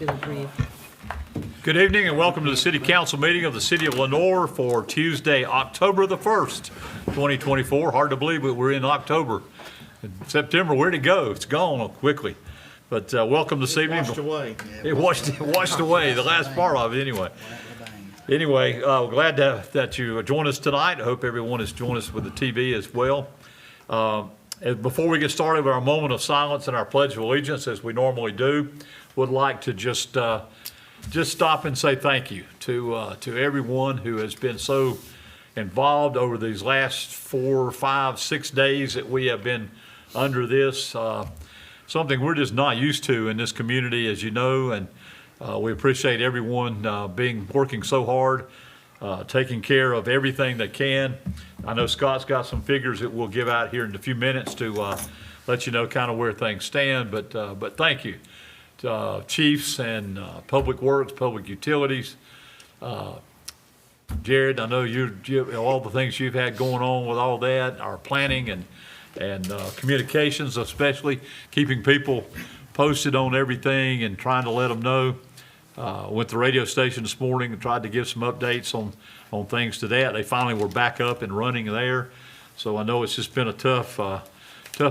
really brief. Good evening and welcome to the City Council meeting of the City of Lenore for Tuesday, October the 1st, 2024. Hard to believe that we're in October. September, where'd it go? It's gone quickly. But welcome this evening. Washed away. It washed away, the last part of it anyway. Anyway, glad that you joined us tonight. I hope everyone has joined us with the TV as well. Before we get started with our moment of silence and our Pledge of Allegiance, as we normally do, would like to just stop and say thank you to everyone who has been so involved over these last 4, 5, 6 days that we have been under this. Something we're just not used to in this community, as you know, and we appreciate everyone working so hard, taking care of everything they can. I know Scott's got some figures that we'll give out here in a few minutes to let you know kind of where things stand, but thank you to chiefs and public works, public utilities. Jared, I know you all the things you've had going on with all that, our planning and communications, especially keeping people posted on everything and trying to let them know. Went to the radio station this morning and tried to give some updates on things to that. They finally were back up and running there. So I know it's just been a tough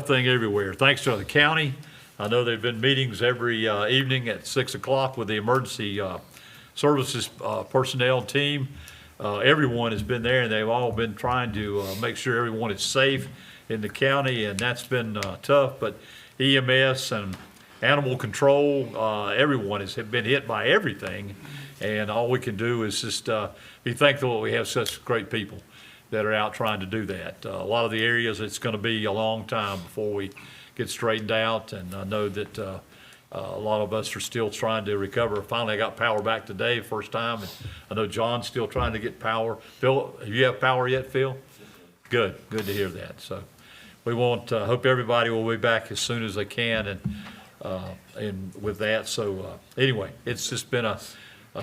thing everywhere. Thanks to the county. I know there've been meetings every evening at 6 o'clock with the emergency services personnel team. Everyone has been there and they've all been trying to make sure everyone is safe in the county, and that's been tough. But EMS and animal control, everyone has been hit by everything, and all we can do is just be thankful that we have such great people that are out trying to do that. A lot of the areas, it's going to be a long time before we get straightened out, and I know that a lot of us are still trying to recover. Finally, I got power back today, first time, and I know John's still trying to get power. Phil, do you have power yet, Phil? Good to hear that. So we hope everybody will be back as soon as they can, and with that. So anyway, it's just been a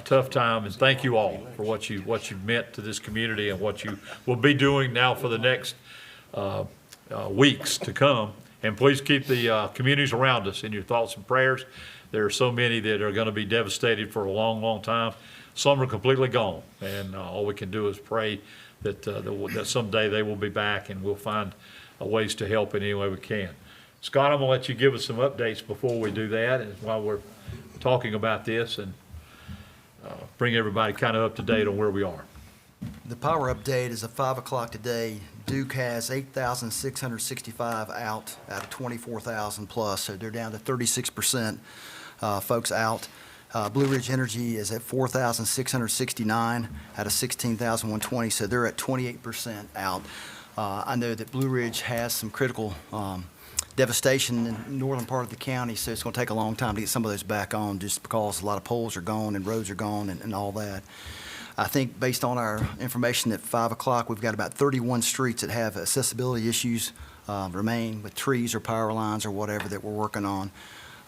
tough time, and thank you all for what you've meant to this community and what you will be doing now for the next weeks to come. And please keep the communities around us in your thoughts and prayers. There are so many that are going to be devastated for a long, long time. Some are completely gone, and all we can do is pray that someday they will be back, and we'll find ways to help in any way we can. Scott, I'm going to let you give us some updates before we do that, and while we're talking about this, and bring everybody kind of up to date on where we are. The power update is at 5 o'clock today. Duke has 8,665 out of 24,000 plus, so they're down to 36% folks out. Blue Ridge Energy is at 4,669 out of 16,120, so they're at 28% out. I know that Blue Ridge has some critical devastation in the northern part of the county, so it's going to take a long time to get some of those back on, just because a lot of poles are gone and roads are gone and all that. I think based on our information at 5 o'clock, we've got about 31 streets that have accessibility issues remain with trees or power lines or whatever that we're working on.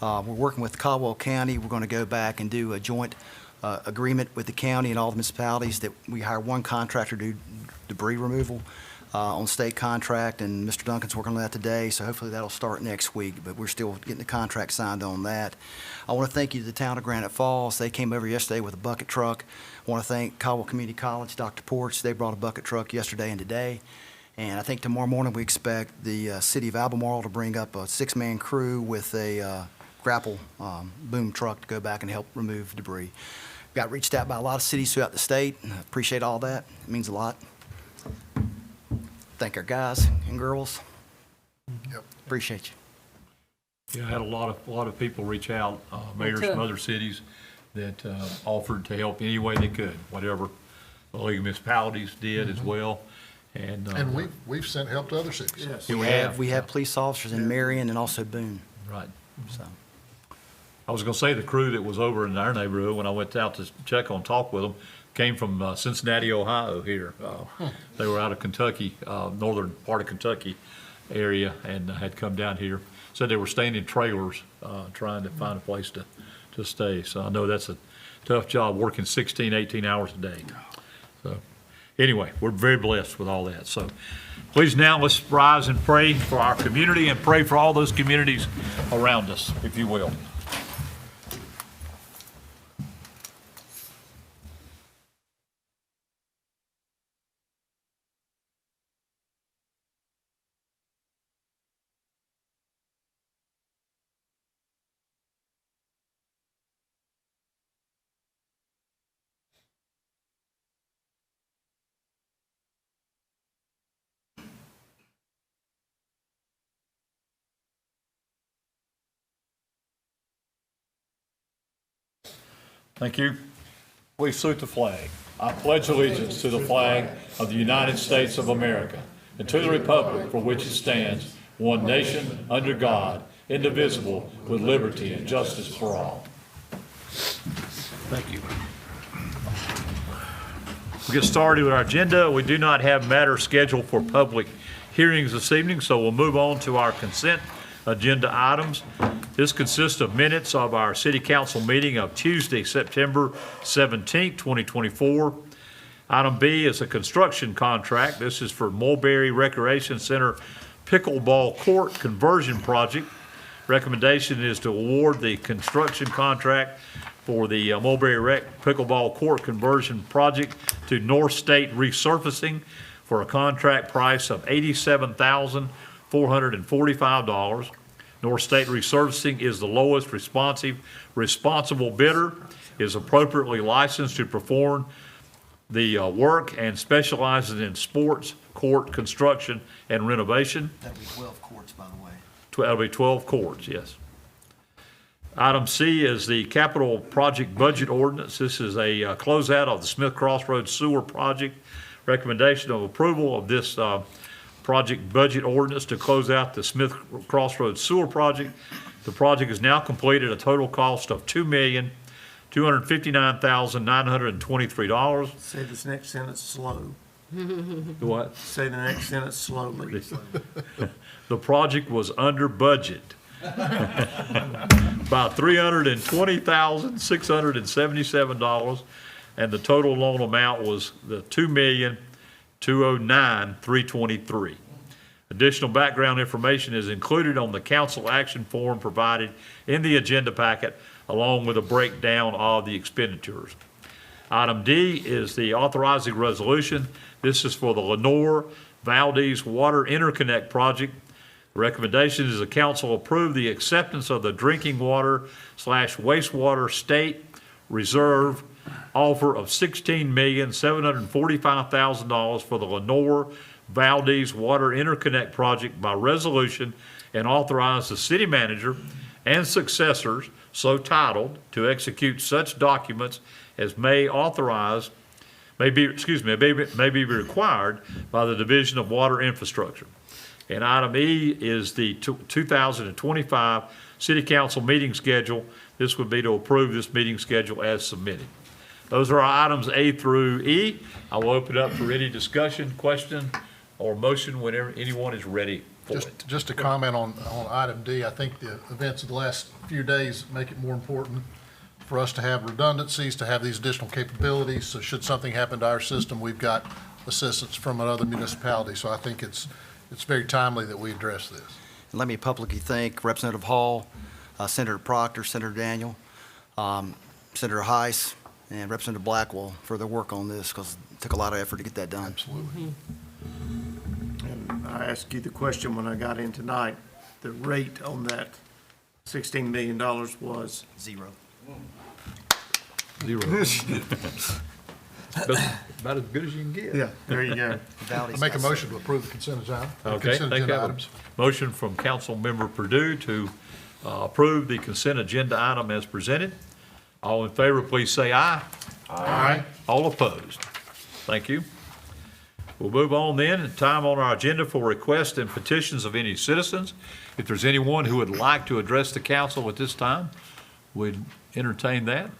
We're working with Caldwell County. We're going to go back and do a joint agreement with the county and all the municipalities that we hire one contractor to do debris removal on state contract, and Mr. Duncan's working on that today, so hopefully that'll start next week, but we're still getting the contract signed on that. I want to thank you to the town of Granite Falls. They came over yesterday with a bucket truck. I want to thank Caldwell Community College, Dr. Porch. They brought a bucket truck yesterday and today. And I think tomorrow morning we expect the city of Albemarle to bring up a 6-man crew with a grapple boom truck to go back and help remove debris. Got reached out by a lot of cities throughout the state. I appreciate all that. It means a lot. Thank our guys and girls. Yep. Appreciate you. Yeah, I had a lot of people reach out, mayors from other cities that offered to help any way they could, whatever the League of Municipalities did as well. And we've sent help to other cities. yes, We have police officers in Marion and also Boone. right. So I was going to say the crew that was over in our neighborhood when I went out to check on, talk with them, came from Cincinnati, Ohio here. They were out of Kentucky, northern part of Kentucky area, and had come down here. Said they were staying in trailers, trying to find a place to stay. So I know that's a tough job, working 16, 18 hours a day. So anyway, we're very blessed with all that. So please now let's rise and pray for our community and pray for all those communities around us, if you will. Thank you. Please salute the flag. I pledge allegiance to the flag of the United States of America and to the republic for which it stands, one nation, under God, indivisible, with liberty and justice for all. Thank you. We'll get started with our agenda. We do not have matters scheduled for public hearings this evening, so we'll move on to our consent agenda items. This consists of minutes of our city council meeting of Tuesday, September 17th, 2024. Item B is a construction contract. This is for Mulberry Recreation Center Pickleball Court Conversion Project. Recommendation is to award the construction contract for the Mulberry Rec Pickleball Court Conversion Project to North State Resurfacing for a contract price of $87,445. North State Resurfacing is the lowest responsible bidder, is appropriately licensed to perform the work and specializes in sports court construction and renovation. That'd be 12 courts, by the way. That'll be 12 courts, yes. Item C is the capital project budget ordinance. This is a closeout of the Smith Crossroads Sewer Project. Recommendation of approval of this project budget ordinance to close out the Smith Crossroads Sewer Project. The project is now completed, a total cost of $2,259,923. Say this next sentence slow. What? Say the next sentence slowly. The project was under budget by $320,677, and the total loan amount was the $2,209,323. Additional background information is included on the council action form provided in the agenda packet, along with a breakdown of the expenditures. Item D is the authorizing resolution. This is for the Lenore Valdez Water Interconnect Project. The recommendation is the council approve the acceptance of the drinking water / wastewater state reserve offer of $16,745,000 for the Lenore Valdez Water Interconnect Project by resolution, and authorize the city manager and successors so titled to execute such documents as may be required by the Division of Water Infrastructure. And item E is the 2025 City Council meeting schedule. This would be to approve this meeting schedule as submitted. Those are our items A through E. I will open it up for any discussion, question, or motion whenever anyone is ready for it. Just to comment on item D, I think the events of the last few days make it more important for us to have redundancies, to have these additional capabilities. So should something happen to our system, we've got assistance from another municipality. So I think it's very timely that we address this. And let me publicly thank Representative Hall, Senator Proctor, Senator Daniel, Senator Heiss, and Representative Blackwell for their work on this, because it took a lot of effort to get that done. Absolutely. And I asked you the question when I got in tonight. The rate on that $16 million was? Zero. Zero. About as good as you can get. Yeah, there you go. I make a motion to approve the consent agenda. Okay, consent thank you. agenda I have items. a motion from Councilmember Purdue to approve the consent agenda item as presented. All in favor, please say aye. Aye. All opposed? Thank you. We'll move on then. Time on our agenda for requests and petitions of any citizens. If there's anyone who would like to address the council at this time, we'd entertain that.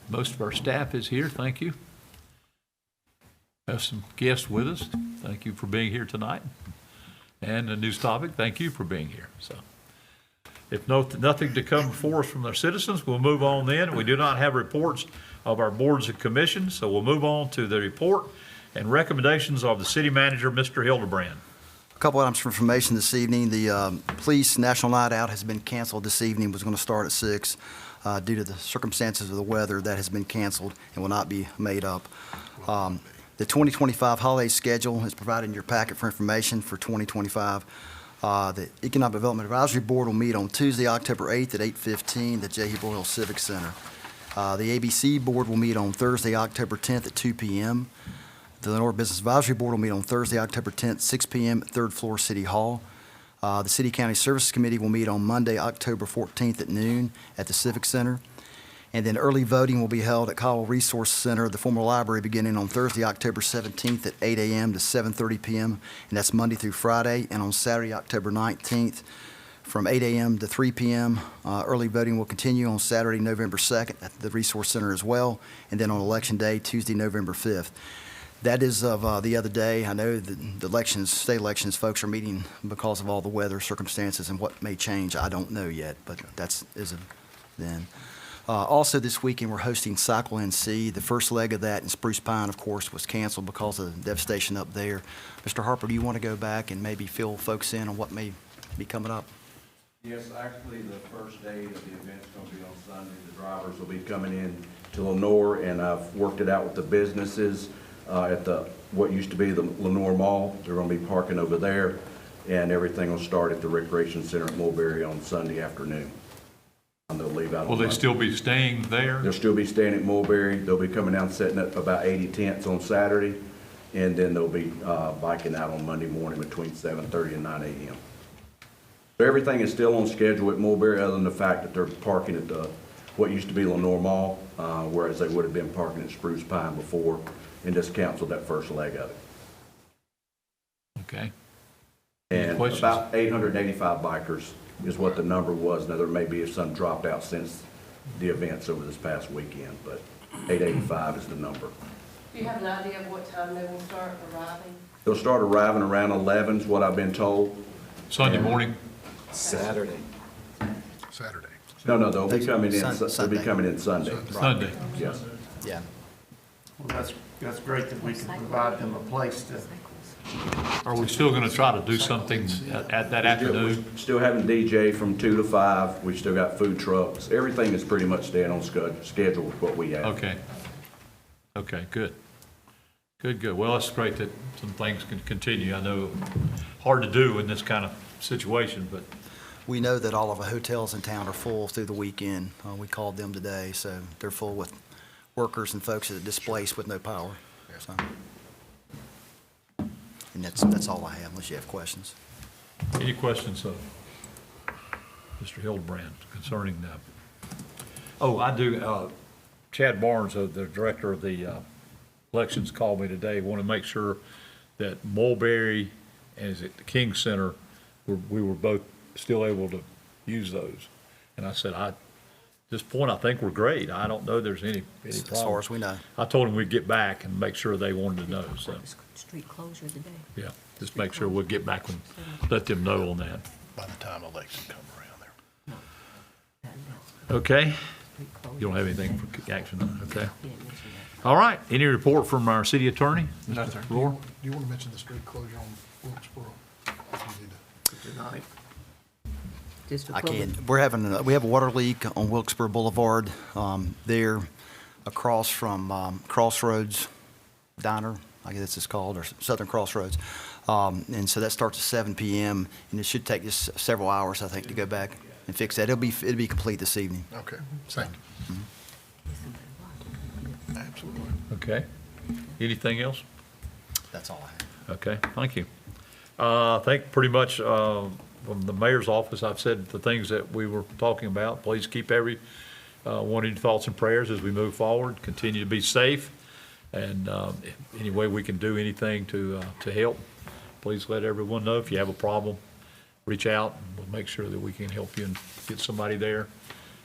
Most of our staff is here. Thank you. Have some guests with us. Thank you for being here tonight. And a news topic, thank you for being here. So, if nothing to come before us from our citizens, we'll move on then. We do not have reports of our boards and commissions, so we'll move on to the report and recommendations of the city manager, Mr. Hildebrand. A couple items for information this evening. The police National Night Out has been canceled this evening. It was going to start at 6. Due to the circumstances of the weather, that has been canceled and will not be made up. The 2025 holiday schedule is provided in your packet for information for 2025. The Economic Development Advisory Board will meet on Tuesday, October 8th at 8:15 at the Jehu Broyhill Civic Center. The ABC Board will meet on Thursday, October 10th at 2 p.m. The Lenore Business Advisory Board will meet on Thursday, October 10th, 6 p.m. at 3rd floor City Hall. The City County Services Committee will meet on Monday, October 14th at noon at the Civic Center. And then early voting will be held at Caldwell Resource Center, the former library, beginning on Thursday, October 17th at 8 a.m. to 7:30 p.m., and that's Monday through Friday. And on Saturday, October 19th, from 8 a.m. to 3 p.m. Early voting will continue on Saturday, November 2nd at the Resource Center as well, and then on Election Day, Tuesday, November 5th. That is of the other day. I know the elections, state elections, folks are meeting because of all the weather circumstances and what may change. I don't know yet, but that's as of then. Also this weekend, we're hosting Cycle NC. The first leg of that in Spruce Pine, of course, was canceled because of the devastation up there. Mr. Harper, do you want to go back and maybe fill folks in on what may be coming up? Yes, actually, the first day of the event's going to be on Sunday. The drivers will be coming in to Lenore, and I've worked it out with the businesses at what used to be the Lenore Mall. They're going to be parking over there, and everything will start at the Recreation Center at Mulberry on Sunday afternoon. And they'll leave out on Will they Monday. still be staying there? They'll still be staying at Mulberry. They'll be coming down, setting up about 80 tents on Saturday, and then they'll be biking out on Monday morning between 7:30 and 9 a.m. So everything is still on schedule at Mulberry, other than the fact that they're parking at what used to be Lenore Mall, whereas they would have been parking at Spruce Pine before, and just canceled that first leg of it. Okay. And questions? about 885 bikers is what the number was. Now, there may be some dropped out since the events over this past weekend, but 885 is the number. Do you have an idea of what time they will start arriving? They'll start arriving around 11 is what I've been told. Sunday morning? Saturday. No, they'll be coming in, Sun- they'll be Sunday. coming in Sunday. Sunday. Yes. Yeah. Well, that's great that we can provide them a place to, Are we still going to try to do something at that afternoon? Still having DJ from 2 to 5. We still got food trucks. Everything is pretty much staying on schedule with what we have. Okay. Okay, good. Good, good. Well, it's great that some things can continue. I know hard to do in this kind of situation, but We know that all of the hotels in town are full through the weekend. We called them today, so they're full with workers and folks that are displaced with no power. So, and that's all I have, unless you have questions. any questions of Mr. Hildebrand concerning that? Oh, I do. Chad Barnes, the director of the elections, called me today. Want to make sure that Mulberry and is it the King Center, we were both still able to use those. And I said, at this point, I think we're great. I don't know there's any As problem. far as we know. I told him we'd get back and make sure they wanted to know, so, Street closure today. yeah, just make sure we'll get back and let them know on that. By the time election come around there. Okay? You don't have anything for action, okay? All right, any report from our city attorney? No, sir. Do Roar? you want to mention the street closure on Wilkesboro? You need to- tonight. Just a I public- can't, we have a water leak on Wilkesboro Boulevard, there across from Crossroads Diner, I guess it's called, or Southern Crossroads. And so that starts at 7 PM, and it should take just several hours, I think, to go back and fix that. It'll be complete this evening. Okay, thank you. Absolutely. Okay. Anything else? That's all I have. Okay, thank you. I think pretty much from the mayor's office, I've said the things that we were talking about. Please keep every one of your thoughts and prayers as we move forward. Continue to be safe, and if any way we can do anything to help, please let everyone know. If you have a problem, reach out, and we'll make sure that we can help you and get somebody there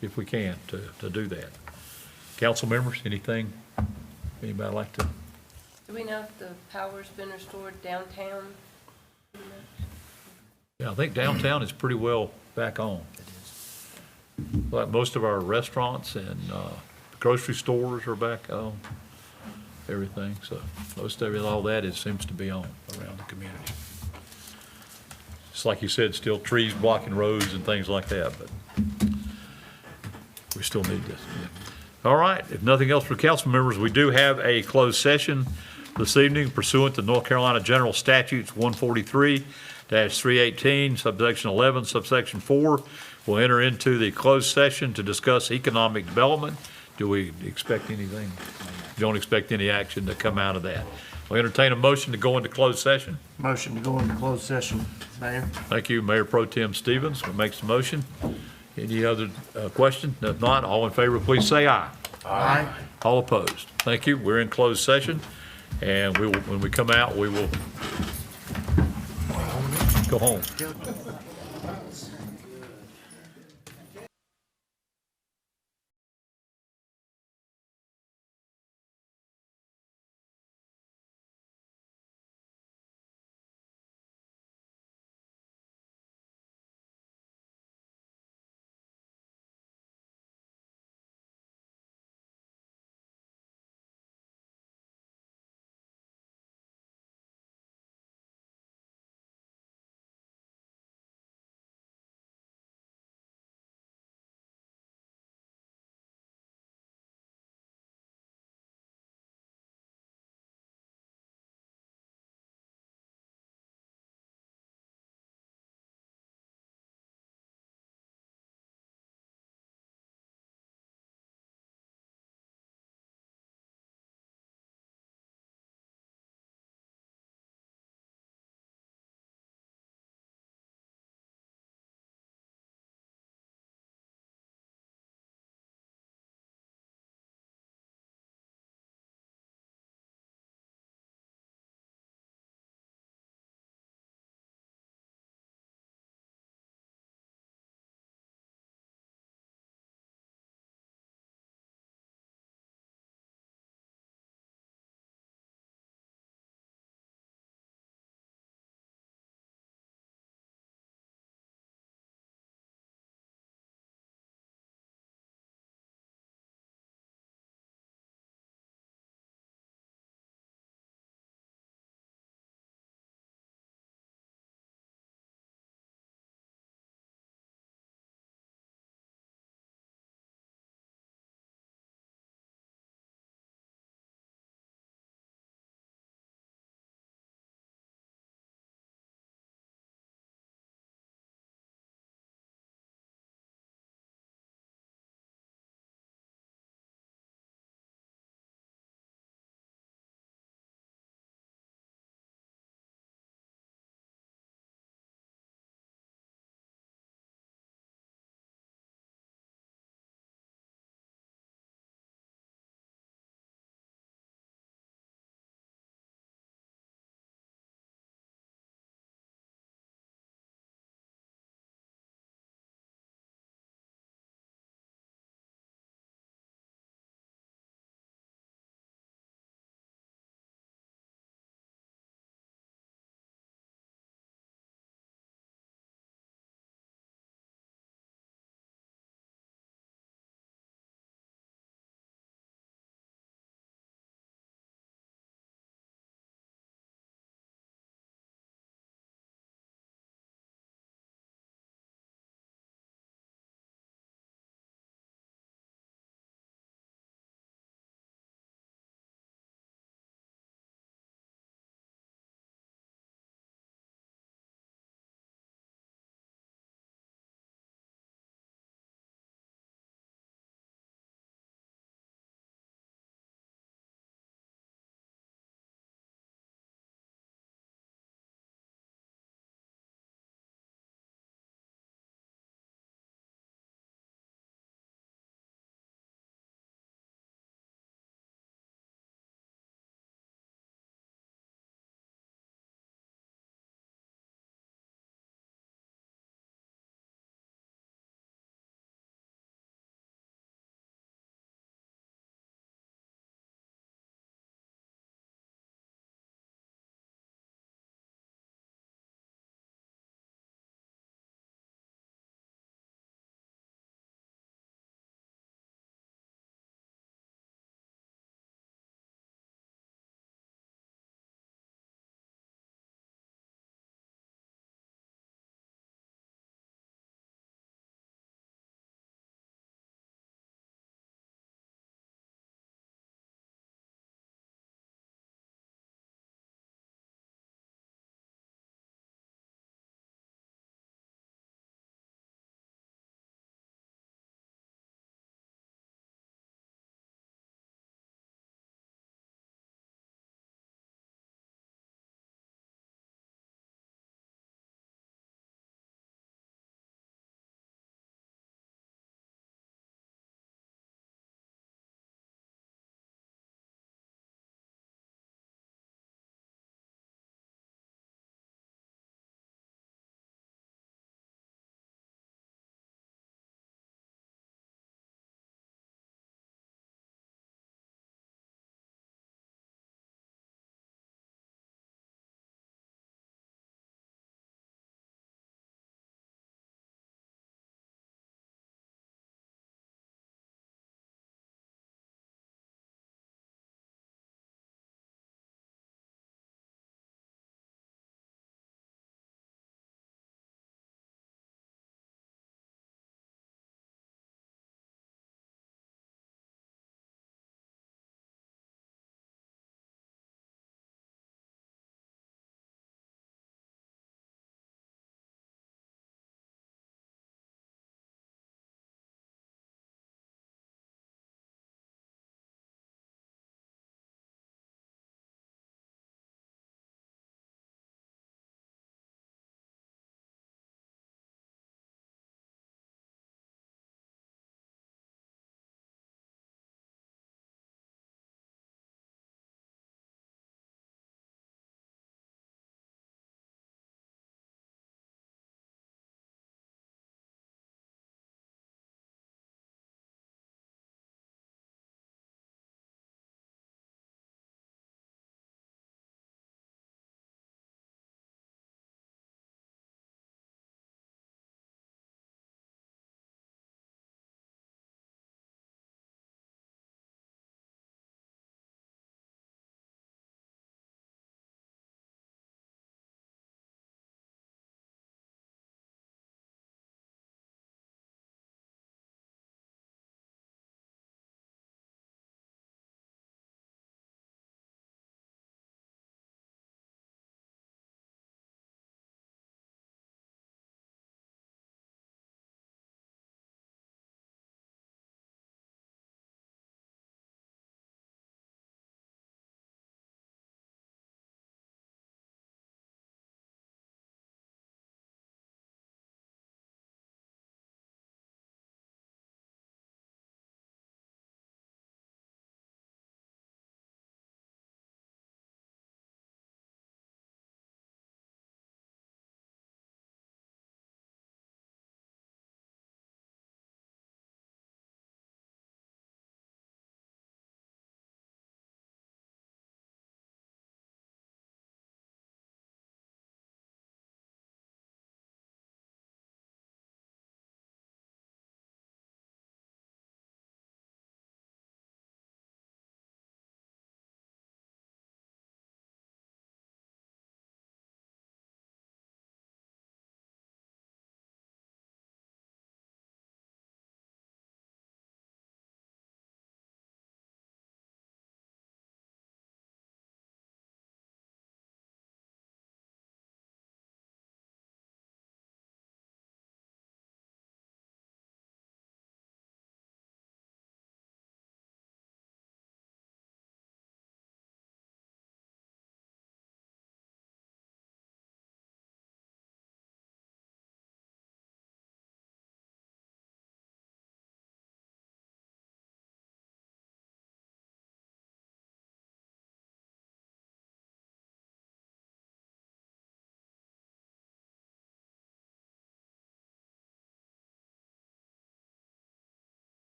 if we can to do that. Council members, anything anybody like to? Do we know if the power's been restored downtown? Yeah, I think downtown is pretty well back on. It is. Like most of our restaurants and grocery stores are back on, everything. So most of it, all that seems to be on around the community. Just like you said, still trees blocking roads and things like that, but we still need this. All right, if nothing else for council members, we do have a closed session this evening pursuant to North Carolina General Statutes 143-318, subsection 11, subsection 4. We'll enter into the closed session to discuss economic development. Do we expect anything? Don't expect any action to come out of that. We'll entertain a motion to go into closed session. Motion to go into closed session, Mayor. Thank you, Mayor Pro Tem Stevens, who makes the motion. Any other question? If not, all in favor, please say aye. Aye. All opposed? Thank you. We're in closed session, and we will, when we come out, we will go home.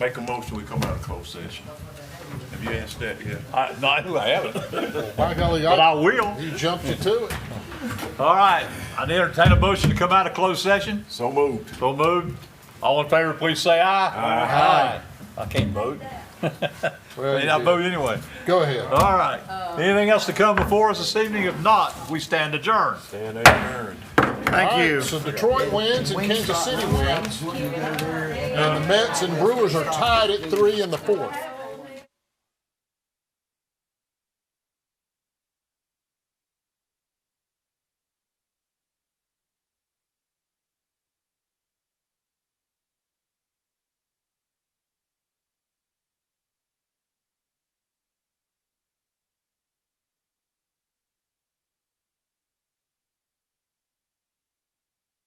Make a motion, we come out of closed session. Have you asked that yet? No, I haven't, By golly, but I will. he jumped you to it. All right, I entertain a motion to come out of closed session. So moved. So moved. All in favor, please say aye. Aye. I can't vote. Well, May not vote anyway. Go ahead. All right. Anything else to come before us this evening? If not, we stand adjourned. Stand adjourned. Thank All right, you. so Detroit wins and Kansas City wins. And the Mets and Brewers are tied at 3 in the fourth.